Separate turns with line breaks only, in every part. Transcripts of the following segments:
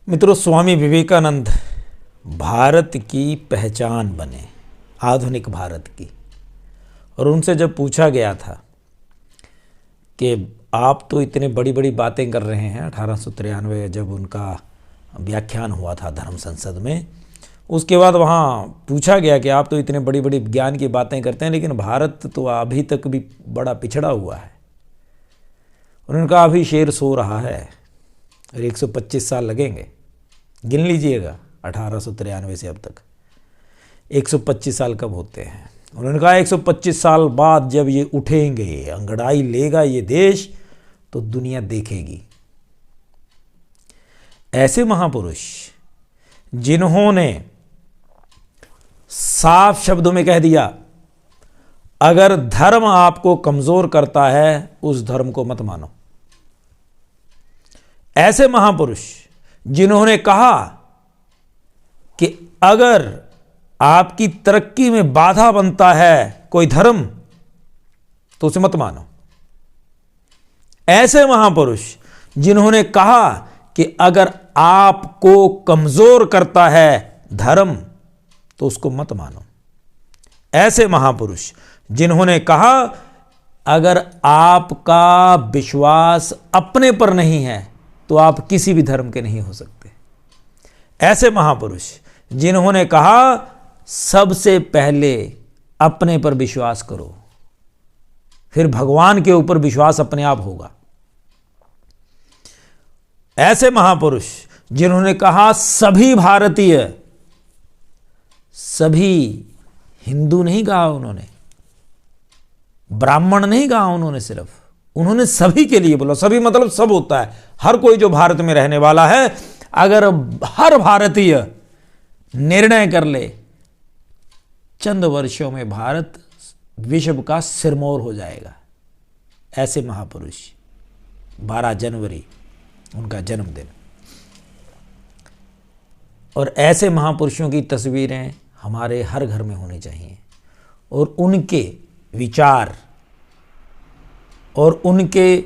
मित्रों, स्वामी विवेकानंद भारत की पहचान बने, आधुनिक भारत की। और उनसे जब पूछा गया था कि आप तो इतने बड़ी बड़ी बातें कर रहे हैं, 1893 जब उनका व्याख्यान हुआ था धर्म संसद में, उसके बाद वहाँ पूछा गया कि आप तो इतने बड़ी बड़ी ज्ञान की बातें करते हैं, लेकिन भारत तो अभी तक भी बड़ा पिछड़ा हुआ है। उन्होंने कहा अभी शेर सो रहा है और 125 साल लगेंगे। गिन लीजिएगा 1893 से अब तक 125 साल कब होते हैं। उन्होंने कहा 125 साल बाद जब ये उठेंगे, अंगड़ाई लेगा ये देश, तो दुनिया देखेगी। ऐसे महापुरुष जिन्होंने साफ शब्दों में कह दिया, अगर धर्म आपको कमजोर करता है उस धर्म को मत मानो। ऐसे महापुरुष जिन्होंने कहा कि अगर आपकी तरक्की में बाधा बनता है कोई धर्म तो उसे मत मानो। ऐसे महापुरुष जिन्होंने कहा कि अगर आपको कमजोर करता है धर्म तो उसको मत मानो। ऐसे महापुरुष जिन्होंने कहा अगर आपका विश्वास अपने पर नहीं है तो आप किसी भी धर्म के नहीं हो सकते। ऐसे महापुरुष जिन्होंने कहा सबसे पहले अपने पर विश्वास करो, फिर भगवान के ऊपर विश्वास अपने आप होगा। ऐसे महापुरुष जिन्होंने कहा सभी भारतीय, सभी हिंदू नहीं कहा उन्होंने, ब्राह्मण नहीं कहा उन्होंने, सिर्फ उन्होंने सभी के लिए बोला। सभी मतलब सब होता है, हर कोई जो भारत में रहने वाला है। अगर हर भारतीय निर्णय कर ले, चंद वर्षों में भारत विश्व का सिरमौर हो जाएगा। ऐसे महापुरुष, 12 जनवरी उनका जन्मदिन। और ऐसे महापुरुषों की तस्वीरें हमारे हर घर में होनी चाहिए, और उनके विचार और उनके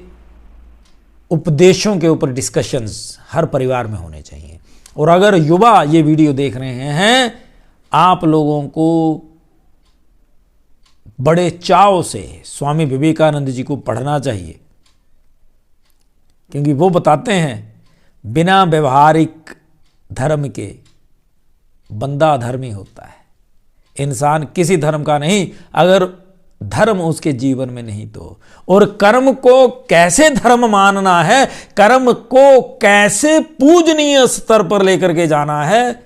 उपदेशों के ऊपर डिस्कशंस हर परिवार में होने चाहिए। और अगर युवा ये वीडियो देख रहे हैं, आप लोगों को बड़े चाव से स्वामी विवेकानंद जी को पढ़ना चाहिए, क्योंकि वो बताते हैं बिना व्यवहारिक धर्म के बंदा अधर्मी होता है। इंसान किसी धर्म का नहीं अगर धर्म उसके जीवन में नहीं तो। और कर्म को कैसे धर्म मानना है, कर्म को कैसे पूजनीय स्तर पर लेकर के जाना है,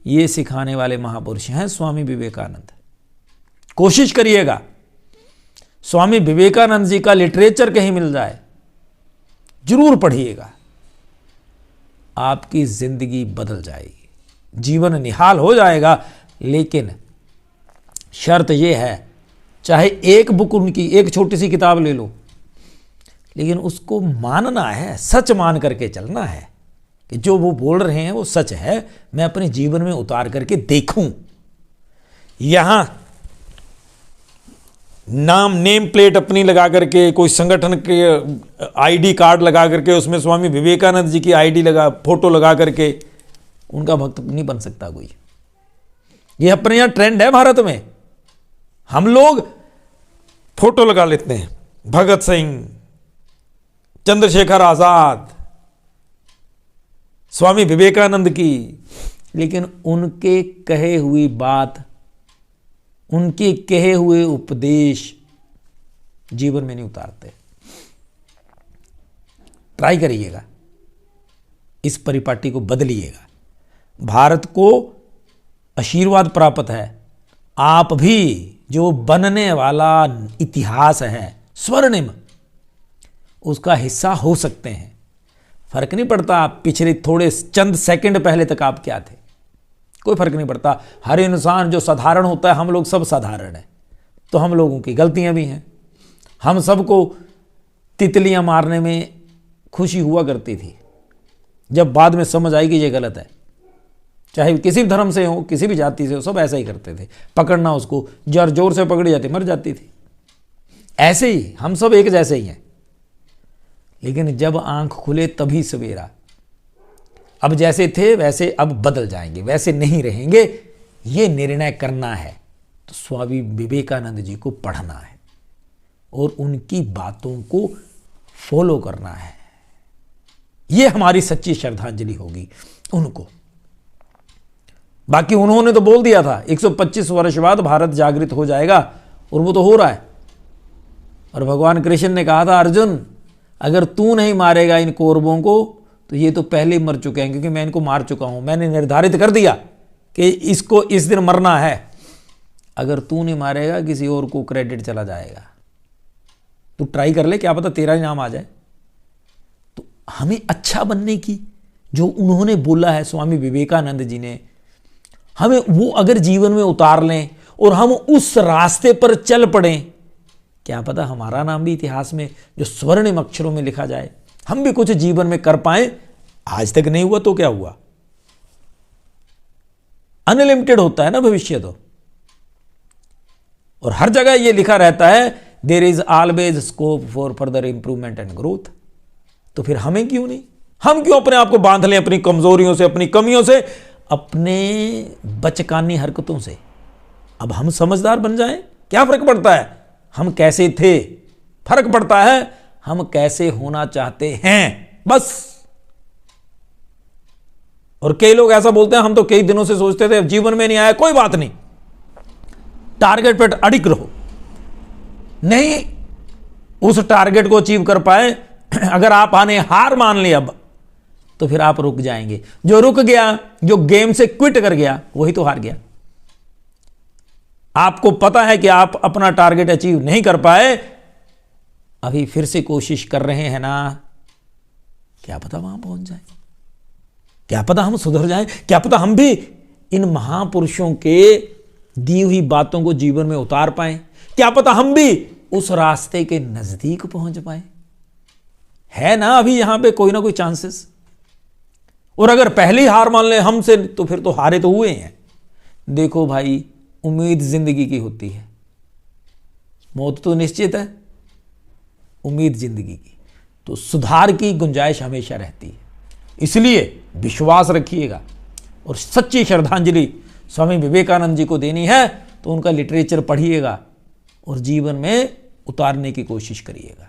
ये सिखाने वाले महापुरुष हैं स्वामी विवेकानंद। कोशिश करिएगा स्वामी विवेकानंद जी का लिटरेचर कहीं मिल जाए, जरूर पढ़िएगा। आपकी जिंदगी बदल जाएगी, जीवन निहाल हो जाएगा। लेकिन शर्त यह है, चाहे एक बुक उनकी, एक छोटी सी किताब ले लो, लेकिन उसको मानना है, सच मान करके चलना है कि जो वो बोल रहे हैं वो सच है, मैं अपने जीवन में उतार करके देखूं। यहां नेम प्लेट अपनी लगा करके, कोई संगठन के आईडी कार्ड लगा करके, उसमें स्वामी विवेकानंद जी की आईडी लगा, फोटो लगा करके उनका भक्त नहीं बन सकता कोई। ये अपने यहां ट्रेंड है भारत में। हम लोग फोटो लगा लेते हैं, भगत सिंह, चंद्रशेखर आजाद, स्वामी विवेकानंद की, लेकिन उनके कहे हुई बात, उनके कहे हुए उपदेश जीवन में नहीं उतारते। ट्राई करिएगा, इस परिपाटी को बदलिएगा। भारत को आशीर्वाद प्राप्त है। आप भी जो बनने वाला इतिहास है स्वर्णिम, उसका हिस्सा हो सकते हैं। फर्क नहीं पड़ता आप पिछले थोड़े चंद सेकंड पहले तक आप क्या थे, कोई फर्क नहीं पड़ता। हर इंसान जो साधारण होता है, हम लोग सब साधारण हैं, तो हम लोगों की गलतियां भी हैं। हम सबको तितलियां मारने में खुशी हुआ करती थी, जब बाद में समझ आई कि ये गलत है। चाहे किसी भी धर्म से हो, किसी भी जाति से हो, सब ऐसा ही करते थे। पकड़ना उसको, जर जोर से पकड़ी जाती मर जाती थी। ऐसे ही हम सब एक जैसे ही हैं। लेकिन जब आंख खुले तभी सवेरा। अब जैसे थे वैसे अब बदल जाएंगे, वैसे नहीं रहेंगे, ये निर्णय करना है तो स्वामी विवेकानंद जी को पढ़ना है और उनकी बातों को फॉलो करना है। ये हमारी सच्ची श्रद्धांजलि होगी उनको। बाकी उन्होंने तो बोल दिया था 125 वर्ष बाद भारत जागृत हो जाएगा, और वो तो हो रहा है। और भगवान कृष्ण ने कहा था, अर्जुन अगर तू नहीं मारेगा इन कौरवों को तो ये तो पहले ही मर चुके हैं, क्योंकि मैं इनको मार चुका हूं, मैंने निर्धारित कर दिया कि इसको इस दिन मरना है। अगर तू नहीं मारेगा किसी और को क्रेडिट चला जाएगा, तू ट्राई कर ले, क्या पता तेरा ही नाम आ जाए। तो हमें अच्छा बनने की जो उन्होंने बोला है स्वामी विवेकानंद जी ने, हमें वो अगर जीवन में उतार लें और हम उस रास्ते पर चल पड़ें, क्या पता हमारा नाम भी इतिहास में जो स्वर्णिम अक्षरों में लिखा जाए, हम भी कुछ जीवन में कर पाए। आज तक नहीं हुआ तो क्या हुआ, अनलिमिटेड होता है ना भविष्य तो। और हर जगह यह लिखा रहता है there is always scope for further improvement and growth. तो फिर हमें क्यों नहीं, हम क्यों अपने आप को बांध लें अपनी कमजोरियों से, अपनी कमियों से, अपने बचकानी हरकतों से। अब हम समझदार बन जाएं, क्या फर्क पड़ता है हम कैसे थे, फर्क पड़ता है हम कैसे होना चाहते हैं, बस। और कई लोग ऐसा बोलते हैं हम तो कई दिनों से सोचते थे जीवन में नहीं आया, कोई बात नहीं, टारगेट पर अडिग रहो। नहीं उस टारगेट को अचीव कर पाए, अगर आप आने हार मान ली अब, तो फिर आप रुक जाएंगे। जो रुक गया, जो गेम से क्विट कर गया, वही तो हार गया। आपको पता है कि आप अपना टारगेट अचीव नहीं कर पाए, अभी फिर से कोशिश कर रहे हैं ना, क्या पता वहां पहुंच जाए, क्या पता हम सुधर जाएं, क्या पता हम भी इन महापुरुषों के दी हुई बातों को जीवन में उतार पाएं, क्या पता हम भी उस रास्ते के नजदीक पहुंच पाए। है ना अभी यहां पे कोई ना कोई चांसेस। और अगर पहले ही हार मान ले हमसे, तो फिर तो हारे तो हुए हैं। देखो भाई, उम्मीद जिंदगी की होती है, मौत तो निश्चित है, उम्मीद जिंदगी की, तो सुधार की गुंजाइश हमेशा रहती है। इसलिए विश्वास रखिएगा, और सच्ची श्रद्धांजलि स्वामी विवेकानंद जी को देनी है तो उनका लिटरेचर पढ़िएगा और जीवन में उतारने की कोशिश करिएगा।